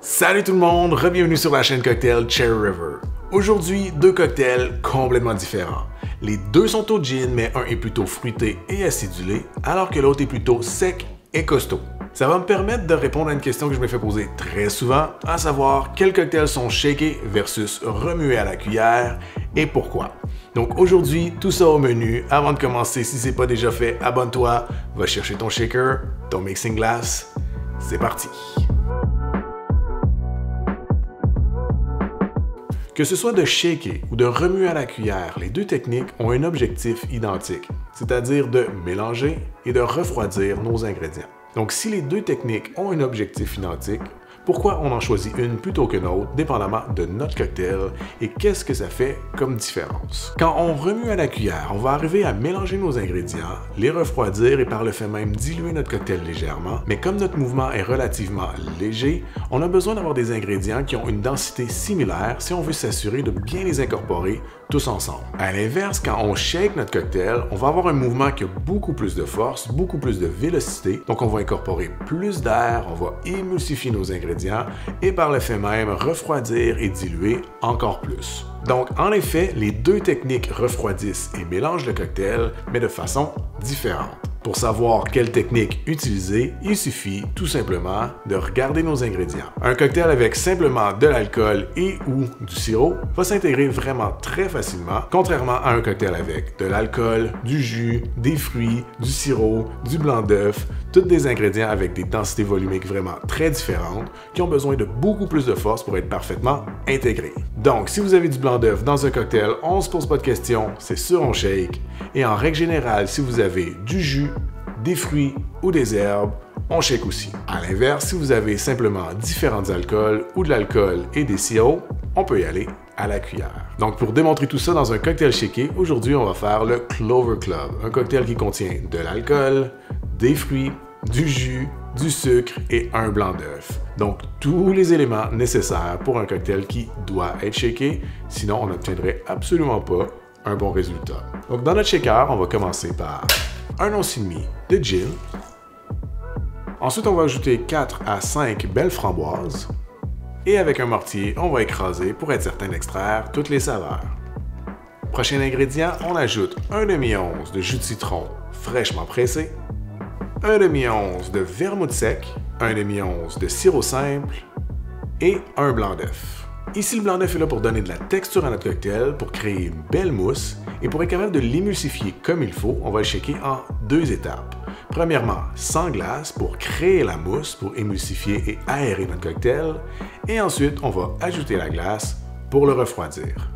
Salut tout le monde, bienvenue sur la chaîne Cocktail Cherry River. Aujourd'hui, deux cocktails complètement différents. Les deux sont au gin, mais un est plutôt fruité et acidulé, alors que l'autre est plutôt sec et costaud. Ça va me permettre de répondre à une question que je me fais poser très souvent, à savoir quels cocktails sont shakés versus remués à la cuillère et pourquoi. Donc aujourd'hui, tout ça au menu. Avant de commencer, si ce n'est pas déjà fait, abonne-toi, va chercher ton shaker, ton mixing glass. C'est parti! Que ce soit de shaker ou de remuer à la cuillère, les deux techniques ont un objectif identique, c'est-à-dire de mélanger et de refroidir nos ingrédients. Donc si les deux techniques ont un objectif identique, pourquoi on en choisit une plutôt qu'une autre, dépendamment de notre cocktail et qu'est-ce que ça fait comme différence? Quand on remue à la cuillère, on va arriver à mélanger nos ingrédients, les refroidir et par le fait même diluer notre cocktail légèrement, mais comme notre mouvement est relativement léger, on a besoin d'avoir des ingrédients qui ont une densité similaire si on veut s'assurer de bien les incorporer tous ensemble. À l'inverse, quand on shake notre cocktail, on va avoir un mouvement qui a beaucoup plus de force, beaucoup plus de vélocité, donc on va incorporer plus d'air, on va émulsifier nos ingrédients et par le fait même refroidir et diluer encore plus. Donc en effet, les deux techniques refroidissent et mélangent le cocktail, mais de façon différente. Pour savoir quelle technique utiliser, il suffit tout simplement de regarder nos ingrédients. Un cocktail avec simplement de l'alcool et ou du sirop va s'intégrer vraiment très facilement, contrairement à un cocktail avec de l'alcool, du jus, des fruits, du sirop, du blanc d'œuf, tous des ingrédients avec des densités volumiques vraiment très différentes qui ont besoin de beaucoup plus de force pour être parfaitement intégrés. Donc, si vous avez du blanc d'œuf dans un cocktail, on se pose pas de questions, c'est sûr on shake. Et en règle générale, si vous avez du jus, des fruits ou des herbes, on shake aussi. À l'inverse, si vous avez simplement différents alcools ou de l'alcool et des sirops, on peut y aller à la cuillère. Donc pour démontrer tout ça dans un cocktail shaké, aujourd'hui on va faire le Clover Club, un cocktail qui contient de l'alcool, des fruits, du jus, du sucre et un blanc d'œuf. Donc tous les éléments nécessaires pour un cocktail qui doit être shaké, sinon on n'obtiendrait absolument pas un bon résultat. Donc dans notre shaker, on va commencer par 1 once et demi de gin. Ensuite, on va ajouter 4 à 5 belles framboises. Et avec un mortier, on va écraser pour être certain d'extraire toutes les saveurs. Prochain ingrédient, on ajoute 1 demi-once de jus de citron fraîchement pressé, 1 demi-once de vermouth sec, 1 demi-once de sirop simple et un blanc d'œuf. Ici, le blanc d'œuf est là pour donner de la texture à notre cocktail, pour créer une belle mousse et pour être capable de l'émulsifier comme il faut, on va le shaker en 2 étapes. Premièrement, sans glace pour créer la mousse, pour émulsifier et aérer notre cocktail. Et ensuite, on va ajouter la glace pour le refroidir.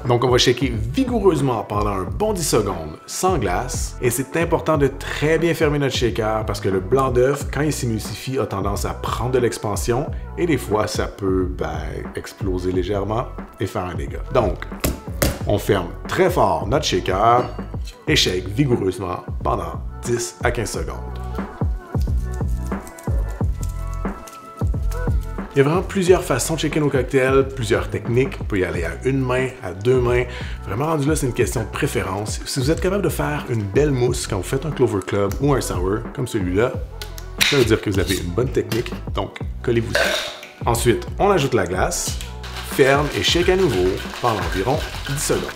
Donc, on va shaker vigoureusement pendant un bon 10 secondes sans glace. Et c'est important de très bien fermer notre shaker parce que le blanc d'œuf, quand il s'émulsifie, a tendance à prendre de l'expansion et des fois, ça peut exploser légèrement et faire un dégât. Donc, on ferme très fort notre shaker et shake vigoureusement pendant 10 à 15 secondes. Il y a vraiment plusieurs façons de shaker nos cocktails, plusieurs techniques. On peut y aller à une main, à 2 mains. Vraiment rendu là, c'est une question de préférence. Si vous êtes capable de faire une belle mousse quand vous faites un Clover Club ou un sour comme celui-là, ça veut dire que vous avez une bonne technique, donc collez-vous-y. Ensuite, on ajoute la glace, ferme et shake à nouveau pendant environ 10 secondes.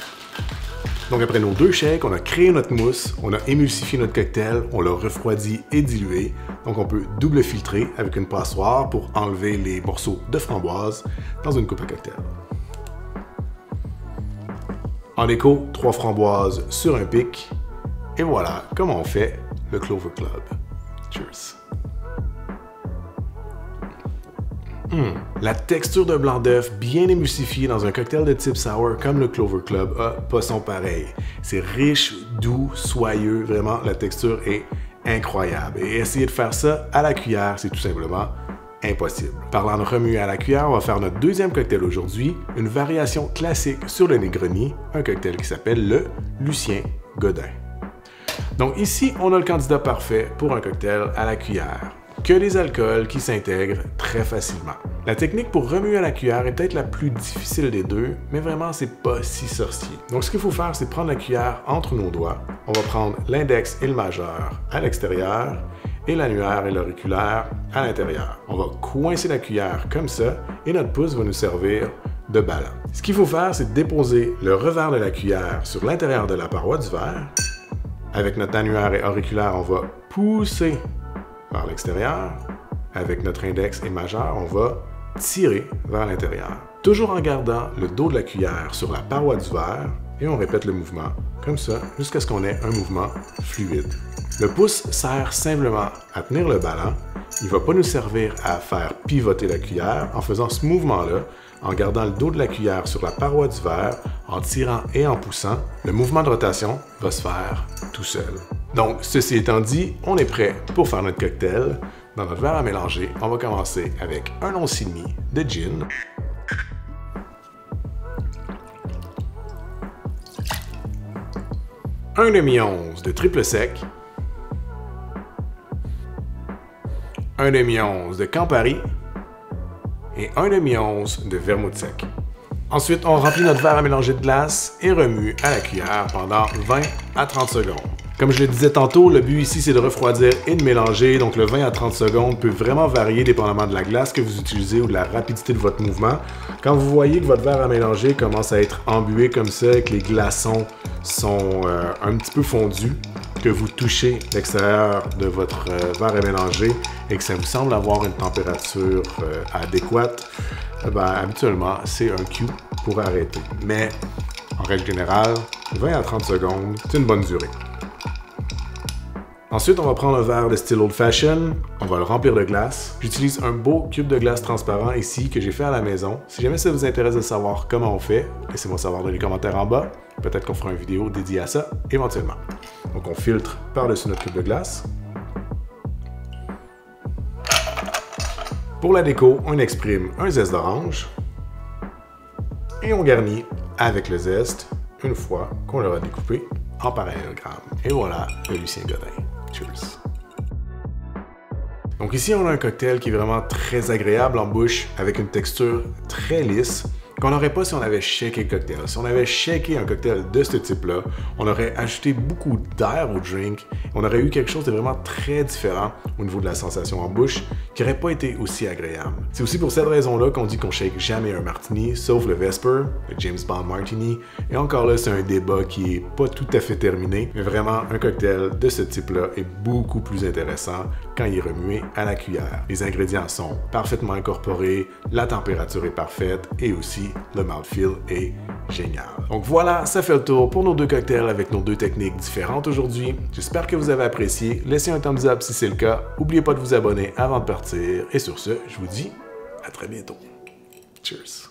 Donc après nos 2 shakes, on a créé notre mousse, on a émulsifié notre cocktail, on l'a refroidi et dilué. Donc on peut double filtrer avec une passoire pour enlever les morceaux de framboise dans une coupe à cocktail. En déco, 3 framboises sur un pic. Et voilà comment on fait le Clover Club. Cheers! La texture d'un blanc d'œuf bien émulsifié dans un cocktail de type sour comme le Clover Club a pas son pareil. C'est riche, doux, soyeux, vraiment la texture est incroyable. Et essayer de faire ça à la cuillère, c'est tout simplement impossible. Parlant de remuer à la cuillère, on va faire notre deuxième cocktail aujourd'hui, une variation classique sur le Negroni, un cocktail qui s'appelle le Lucien Godin. Donc ici, on a le candidat parfait pour un cocktail à la cuillère. Que des alcools qui s'intègrent très facilement. La technique pour remuer à la cuillère est peut-être la plus difficile des deux, mais vraiment c'est pas si sorcier. Donc ce qu'il faut faire, c'est prendre la cuillère entre nos doigts, on va prendre l'index et le majeur à l'extérieur, et l'annulaire et l'auriculaire à l'intérieur. On va coincer la cuillère comme ça et notre pouce va nous servir de ballon. Ce qu'il faut faire, c'est déposer le revers de la cuillère sur l'intérieur de la paroi du verre. Avec notre annulaire et auriculaire, on va pousser vers l'extérieur. Avec notre index et majeur, on va tirer vers l'intérieur. Toujours en gardant le dos de la cuillère sur la paroi du verre et on répète le mouvement comme ça jusqu'à ce qu'on ait un mouvement fluide. Le pouce sert simplement à tenir le ballon. Il ne va pas nous servir à faire pivoter la cuillère en faisant ce mouvement-là, en gardant le dos de la cuillère sur la paroi du verre, en tirant et en poussant. Le mouvement de rotation va se faire tout seul. Donc, ceci étant dit, on est prêt pour faire notre cocktail. Dans notre verre à mélanger, on va commencer avec 1 once et demi de gin. Un demi-once de triple sec. 1 demi-once de Campari et 1 demi-once de vermouth sec. Ensuite, on remplit notre verre à mélanger de glace et remue à la cuillère pendant 20 à 30 secondes. Comme je le disais tantôt, le but ici, c'est de refroidir et de mélanger, donc le 20 à 30 secondes peut vraiment varier dépendamment de la glace que vous utilisez ou de la rapidité de votre mouvement. Quand vous voyez que votre verre à mélanger commence à être embué comme ça, et que les glaçons sont un petit peu fondus, que vous touchez l'extérieur de votre verre à mélanger et que ça vous semble avoir une température adéquate, habituellement, c'est un cue pour arrêter. Mais, en règle générale, 20 à 30 secondes, c'est une bonne durée. Ensuite, on va prendre un verre de style Old Fashion, on va le remplir de glace. J'utilise un beau cube de glace transparent ici que j'ai fait à la maison. Si jamais ça vous intéresse de savoir comment on fait, laissez-moi savoir dans les commentaires en bas. Peut-être qu'on fera une vidéo dédiée à ça, éventuellement. Donc on filtre par-dessus notre cube de glace. Pour la déco, on exprime un zeste d'orange et on garnit avec le zeste une fois qu'on l'aura découpé en parallélogramme. Et voilà le Lucien Godin. Cheers! Donc ici, on a un cocktail qui est vraiment très agréable en bouche avec une texture très lisse qu'on n'aurait pas si on avait shaké le cocktail. Si on avait shaké un cocktail de ce type-là, on aurait ajouté beaucoup d'air au drink. On aurait eu quelque chose de vraiment très différent au niveau de la sensation en bouche qui n'aurait pas été aussi agréable. C'est aussi pour cette raison-là qu'on dit qu'on shake jamais un martini, sauf le Vesper, le James Bond Martini. Et encore là, c'est un débat qui est pas tout à fait terminé, mais vraiment, un cocktail de ce type-là est beaucoup plus intéressant quand il est remué à la cuillère. Les ingrédients sont parfaitement incorporés, la température est parfaite et aussi le mouthfeel est génial. Donc voilà, ça fait le tour pour nos deux cocktails avec nos deux techniques différentes aujourd'hui. J'espère que vous avez apprécié. Laissez un thumbs up si c'est le cas. N'oubliez pas de vous abonner avant de partir. Et sur ce, je vous dis à très bientôt. Cheers.